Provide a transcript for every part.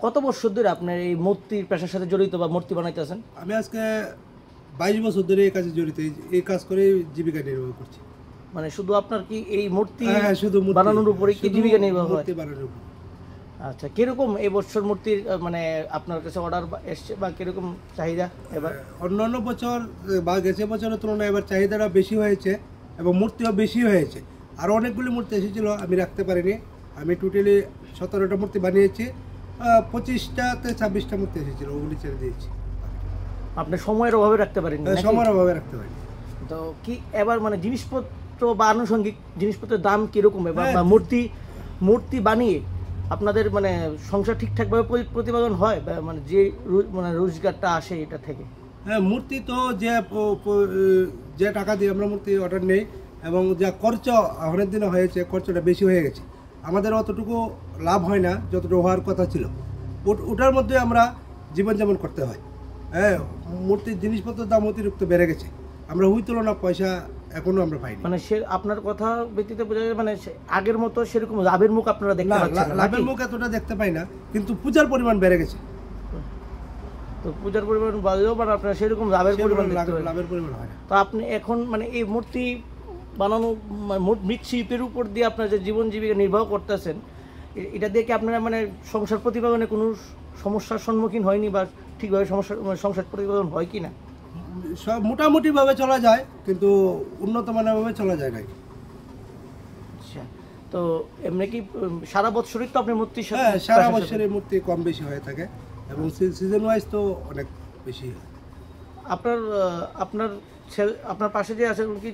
কত বছর ধরে আপনার এই মূর্তির পেশার সাথে জড়িত বা মূর্তি বানাইতেছেন? আমি আজকে 22 বছর ধরে এই কাজে জড়িত, এই কাজ করে জীবিকা নির্বাহ করছি। মানে শুধু আপনার কি এই মূর্তি শুধু বানানোর উপরে কি জীবিকা নির্বাহ হয়? মূর্তি বানানোর উপর। আচ্ছা, কিরকম এই বছর মূর্তির মানে আপনার কাছে অর্ডার এসছে বা কিরকম চাহিদা এবার? অন্যান্য বছর বা গেছে বছরের তুলনায় এবার চাহিদাটা বেশি হয়েছে এবং মূর্তিও বেশি হয়েছে। আরও অনেকগুলি মূর্তি এসেছিলো, আমি রাখতে পারিনি। আমি টোটালি 17টা মূর্তি বানিয়েছি, 25টাতে 26টা মূর্তি এসেছিলো, ওগুলি ছেড়ে দিয়েছি। আপনি সময়ের অভাবে রাখতে পারেননি? সময়ের অভাবে রাখতে পারিনি। তো কি এবার মানে জিনিসপত্র বা আনুষঙ্গিক জিনিসপত্রের দাম কিরকম এবার? বা মূর্তি বানিয়ে আপনাদের মানে সংসার ঠিকঠাকভাবে প্রতিপাদন হয় বা মানে যে মানে রোজগারটা আসে এটা থেকে? হ্যাঁ, মূর্তি তো যে টাকা দিয়ে আমরা মূর্তি অর্ডার নেই এবং যা খরচ অনেক দিনে হয়েছে, খরচটা বেশি হয়ে গেছে। আমাদের অতটুকু লাভ হয় না যতটুকু হওয়ার কথা ছিল। ওটার মধ্যে আমরা জীবনযাপন করতে হয়। হ্যাঁ, মূর্তির জিনিসপত্রের দাম অতিরিক্ত বেড়ে গেছে, আমরা ওই তুলনা পয়সা এখনো আমরা পাইনি। মানে সে আপনার কথা ব্যতীত বোঝা যায় মানে আগের মতো সেরকম লাভের মুখ আপনারা দেখতে পাচ্ছেন না? লাভের মুখ এতটা দেখতে পাই না, কিন্তু পূজার পরিমাণ বেড়ে গেছে। তো পূজার পরিমাণ বাড়লেও মানে আপনার সেরকম লাভের পরিমাণ হয় না। তো আপনি এখন মানে এই মূর্তি বানানো মৃৎশিল্পের উপর দিয়ে আপনার যে জীবন জীবিকা নির্বাহ করতেছেন, এটা দিয়ে কি আপনারা মানে সংসার প্রতিপাদনে কোনো সমস্যার সম্মুখীন হয়নি বা ঠিকভাবে সংসার প্রতিপাদন হয় কি না? সব মোটামুটিভাবে চলা যায়, কিন্তু উন্নত মানেরভাবে চলা যায় না। আচ্ছা, তো এমনি কি সারা বছরই তো আপনি মূর্তি? হ্যাঁ, সারা বছরের মূর্তি কম বেশি হয়ে থাকে এবং সিজন ওয়াইজ তো অনেক বেশি হয়। আপনার পাশে যে আছে কি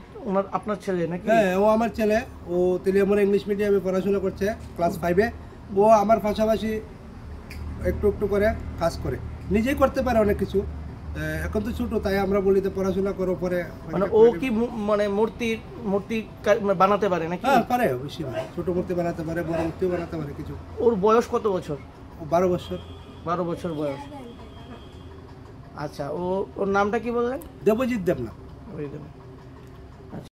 আপনার ছেলে নাকি? হ্যাঁ, ও আমার ছেলে। ও তেলিয়ামুড়া ইংলিশ মিডিয়ামে পড়াশোনা করছে, ক্লাস 5-এ। ও আমার পাশাপাশি একটু একটু করে কাজ করে, নিজেই করতে পারে অনেক কিছু। এখন তো ছোটো, তাই আমরা বলি তো পড়াশোনা করো পরে। মানে ও কি মানে মূর্তি বানাতে পারে নাকি? হ্যাঁ, পারে, অবশ্যই পারে। ছোটো মূর্তি বানাতে পারে, বড় মূর্তিও বানাতে পারে কিছু। ওর বয়স কত বছর? ও 12 বছর। 12 বছর বয়স। আচ্ছা, ওর নামটা কি বললেন? দেবজিৎ দেবনাথ।